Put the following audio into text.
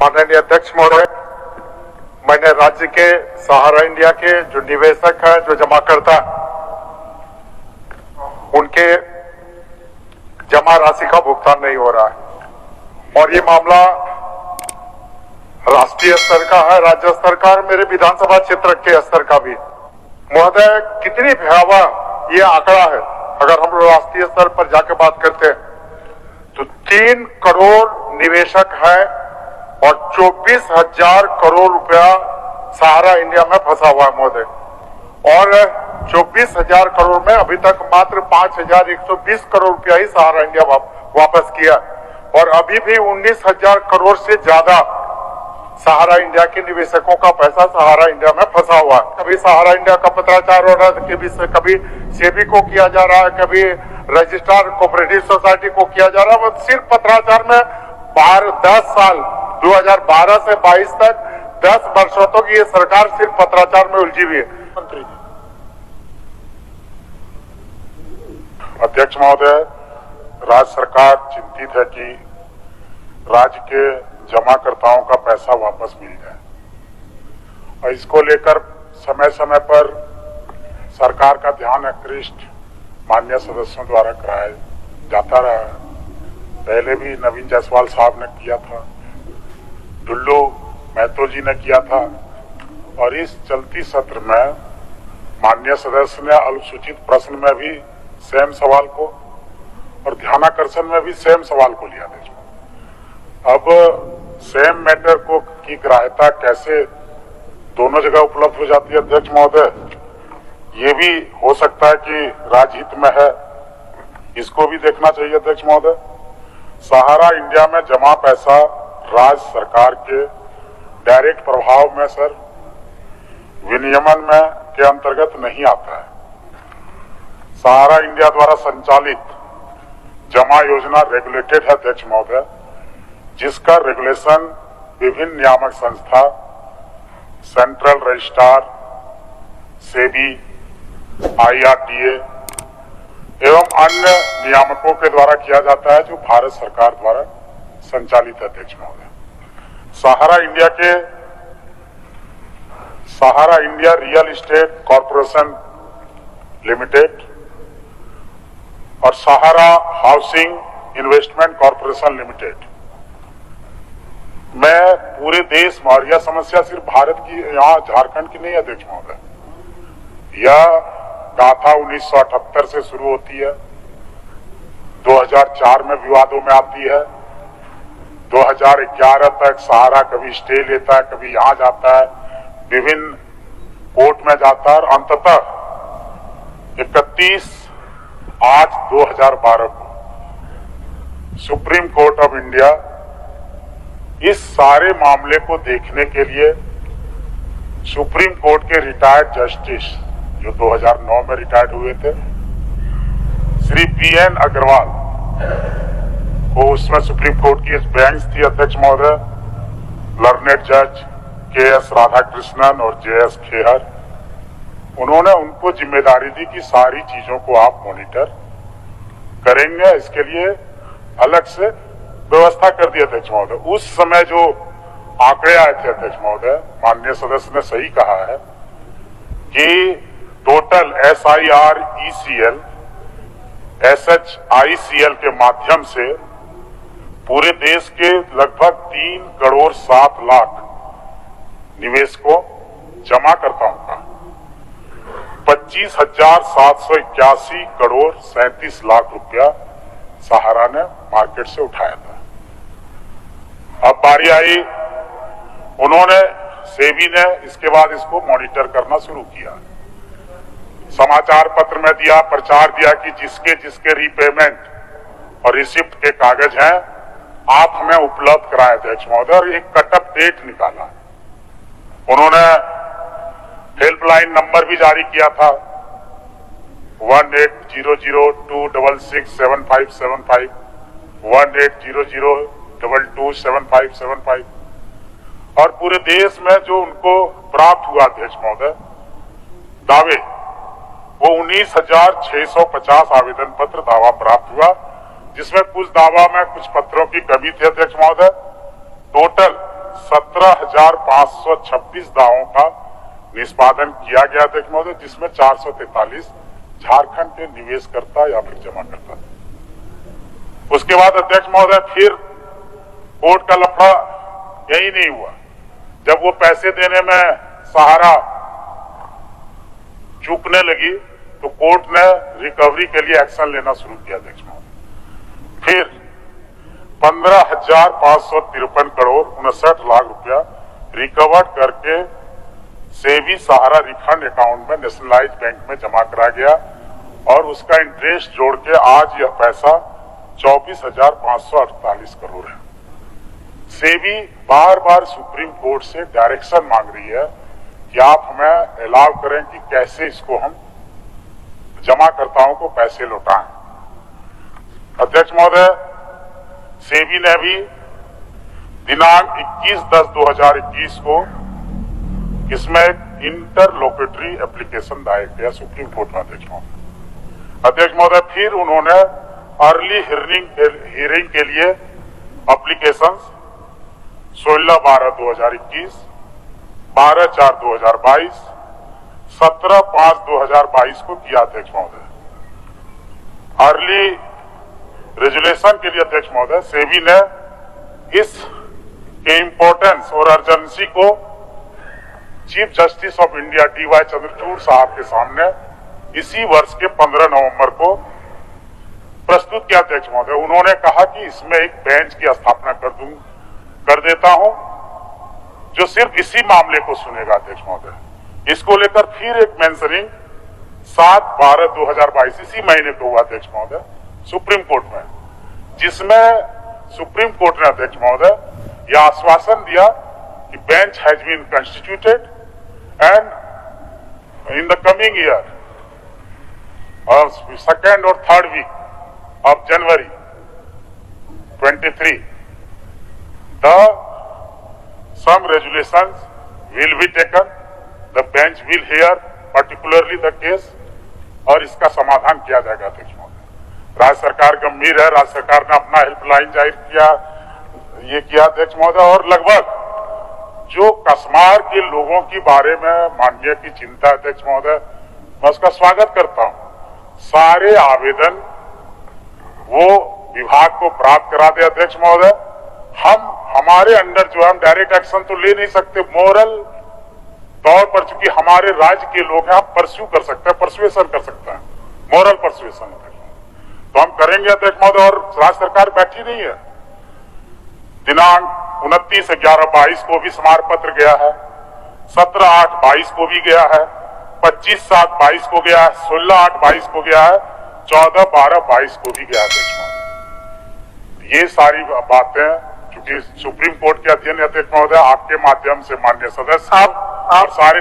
माननीय अध्यक्ष महोदय, मैंने राज्य के सहारा इंडिया के जो निवेशक हैं, जो जमाकर्ता, उनके जमा राशि का भुगतान नहीं हो रहा है और ये मामला राष्ट्रीय स्तर का है, राज्य स्तर का, मेरे विधानसभा क्षेत्र के स्तर का भी। महोदय, कितनी भयावह ये आंकड़ा है। अगर हम लोग राष्ट्रीय स्तर पर जाके बात करते हैं तो 3 करोड़ निवेशक हैं और 24,000 करोड़ रुपया सहारा इंडिया में फंसा हुआ है महोदय। और 24,000 करोड़ में अभी तक मात्र 5,120 करोड़ रुपया ही सहारा इंडिया वापस किया और अभी भी 19,000 करोड़ से ज्यादा सहारा इंडिया के निवेशकों का पैसा सहारा इंडिया में फंसा हुआ है। कभी सहारा इंडिया का पत्राचार हो रहा है, कभी सेबी को किया जा रहा है, कभी रजिस्ट्रार कोऑपरेटिव सोसाइटी को किया जा रहा है। सिर्फ पत्राचार में 10 साल 2012 से 22 तक 10 वर्षों तक ये सरकार सिर्फ पत्राचार में उलझी हुई है। मंत्री जी, अध्यक्ष महोदय, राज्य सरकार चिंतित है कि राज्य के जमाकर्ताओं का पैसा वापस मिल जाए और इसको लेकर समय समय पर सरकार का ध्यान आकृष्ट माननीय सदस्यों द्वारा कराया जाता रहा है। पहले भी नवीन जायसवाल साहब ने किया था, डुल्लू महतो जी ने किया था और इस चलती सत्र में माननीय सदस्य ने अल्पसूचित प्रश्न में भी सेम सवाल को और ध्यानाकर्षण में भी सेम सवाल को लिया था। अब सेम मैटर को की ग्राह्यता कैसे दोनों जगह उपलब्ध हो जाती है अध्यक्ष महोदय, ये भी हो सकता है कि राजहित में है, इसको भी देखना चाहिए अध्यक्ष महोदय। सहारा इंडिया में जमा पैसा राज्य सरकार के डायरेक्ट प्रभाव में सर विनियमन में के अंतर्गत नहीं आता है। सहारा इंडिया द्वारा संचालित जमा योजना रेगुलेटेड है अध्यक्ष महोदय, जिसका रेगुलेशन विभिन्न नियामक संस्था, सेंट्रल रजिस्ट्रार, सेबी, IRDA एवं अन्य नियामकों के द्वारा किया जाता है, जो भारत सरकार द्वारा संचालित है अध्यक्ष महोदय। Sahara India real estate corporation limited और Sahara housing investment corporation limited में पूरे देश में, और यह समस्या सिर्फ भारत की, यहाँ झारखंड की नहीं है अध्यक्ष महोदय। यह गाथा 1978 से शुरू होती है, 2004 में विवादों में आती है, 2011 तक सहारा कभी स्टे लेता है, कभी यहाँ जाता है, विभिन्न कोर्ट में जाता है और अंततः 31/8/2012 को सुप्रीम कोर्ट ऑफ इंडिया इस सारे मामले को देखने के लिए सुप्रीम कोर्ट के रिटायर्ड जस्टिस, जो 2009 में रिटायर्ड हुए थे, श्री PN अग्रवाल को, उसमें सुप्रीम कोर्ट की बेंच थी अध्यक्ष महोदय, लर्नेड जज KS राधाकृष्णन और JS खेहर, उन्होंने उनको जिम्मेदारी दी कि सारी चीजों को आप मॉनिटर करेंगे, इसके लिए अलग से व्यवस्था कर दी अध्यक्ष महोदय। उस समय जो आंकड़े आए थे अध्यक्ष महोदय, माननीय सदस्य ने सही कहा है कि टोटल SIR ECL SHICL के माध्यम से पूरे देश के लगभग 3 करोड़ 7 लाख निवेशकों जमाकर्ताओं का 25,781 करोड़ 37 लाख रुपया सहारा ने मार्केट से उठाया था। अब बारी आई, उन्होंने, सेबी ने इसके बाद इसको मॉनिटर करना शुरू किया, समाचार पत्र में दिया, प्रचार दिया कि जिसके जिसके रीपेमेंट और रिसिप्ट के कागज हैं आप हमें उपलब्ध कराए अध्यक्ष महोदय, और एक कटअप डेट निकाला। उन्होंने हेल्पलाइन नंबर भी जारी किया था, 1800266755, 1800227575, और पूरे देश में जो उनको प्राप्त हुआ अध्यक्ष महोदय दावे, वो 19,650 आवेदन पत्र दावा प्राप्त हुआ, जिसमें कुछ दावा में कुछ पत्रों की कमी थी अध्यक्ष महोदय। टोटल 17,526 दावों का निष्पादन किया गया अध्यक्ष महोदय, जिसमें 443 झारखंड के निवेशकर्ता या फिर जमाकर्ता थे। उसके बाद अध्यक्ष महोदय फिर कोर्ट का लफड़ा यही नहीं हुआ। जब वो पैसे देने में सहारा चूकने लगी तो कोर्ट ने रिकवरी के लिए एक्शन लेना शुरू किया अध्यक्ष महोदय। फिर 15,553 करोड़ 59 लाख रुपया रिकवर्ड करके सेबी सहारा रिफंड अकाउंट में नेशनलाइज बैंक में जमा करा गया और उसका इंटरेस्ट जोड़ के आज यह पैसा 24,548 करोड़ है। सेबी बार बार सुप्रीम कोर्ट से डायरेक्शन मांग रही है कि आप हमें अलाउ करें कि कैसे इसको हम जमाकर्ताओं को पैसे लौटाएं। अध्यक्ष महोदय, सेबी ने भी दिनांक 21/10/2021 को इसमें एक इंटरलोकेटरी एप्लीकेशन दायर किया सुप्रीम कोर्ट में अध्यक्ष महोदय। अध्यक्ष महोदय, फिर उन्होंने अर्ली हियरिंग के लिए एप्लीकेशन 16/12/2021, 12/4/2022, 17/5/2022 को किया अध्यक्ष महोदय। अर्ली रेजुलेशन के लिए अध्यक्ष महोदय सेबी ने इस के इंपॉर्टेंस और अर्जेंसी को chief justice of India DY Chandrachud साहब के सामने इसी वर्ष के 15 नवंबर को प्रस्तुत किया अध्यक्ष महोदय। उन्होंने कहा कि इसमें एक बेंच की स्थापना कर देता हूं जो सिर्फ इसी मामले को सुनेगा अध्यक्ष महोदय। इसको लेकर फिर एक मेंशनिंग 7/12/2022 इसी महीने को हुआ अध्यक्ष महोदय सुप्रीम कोर्ट में, जिसमें सुप्रीम कोर्ट ने अध्यक्ष महोदय यह आश्वासन दिया कि bench has been constituted and in the coming year और 2nd और 3rd week of January 23 some resolutions will be taken, the bench will hear particularly the case और इसका समाधान किया जाएगा अध्यक्ष महोदय। राज्य सरकार गंभीर है, राज्य सरकार ने अपना हेल्पलाइन जाहिर किया, ये किया अध्यक्ष महोदय। और लगभग जो कसमार के लोगों के बारे में माननीय की चिंता अध्यक्ष महोदय, मैं उसका स्वागत करता हूं। सारे आवेदन वो विभाग को प्राप्त करा दे अध्यक्ष महोदय। हमारे अंडर जो हम डायरेक्ट एक्शन तो ले नहीं सकते, मोरल तौर पर चूंकि हमारे राज्य के लोग हैं, आप परस्यू कर सकते हैं, परसुएशन कर सकते हैं, मोरल परसुएशन तो हम करेंगे अध्यक्ष महोदय। और राज्य सरकार बैठी नहीं है। दिनांक 29/11/22 को भी स्मार पत्र गया है, 17/8/22 को भी गया है, 25/7/22 को गया है, 16/8/22 को गया है, 14/12/22 को भी गया अध्यक्ष महोदय। ये सारी बातें चूंकि सुप्रीम कोर्ट के अध्ययन अध्यक्ष महोदय आपके माध्यम से माननीय सदस्य और सारे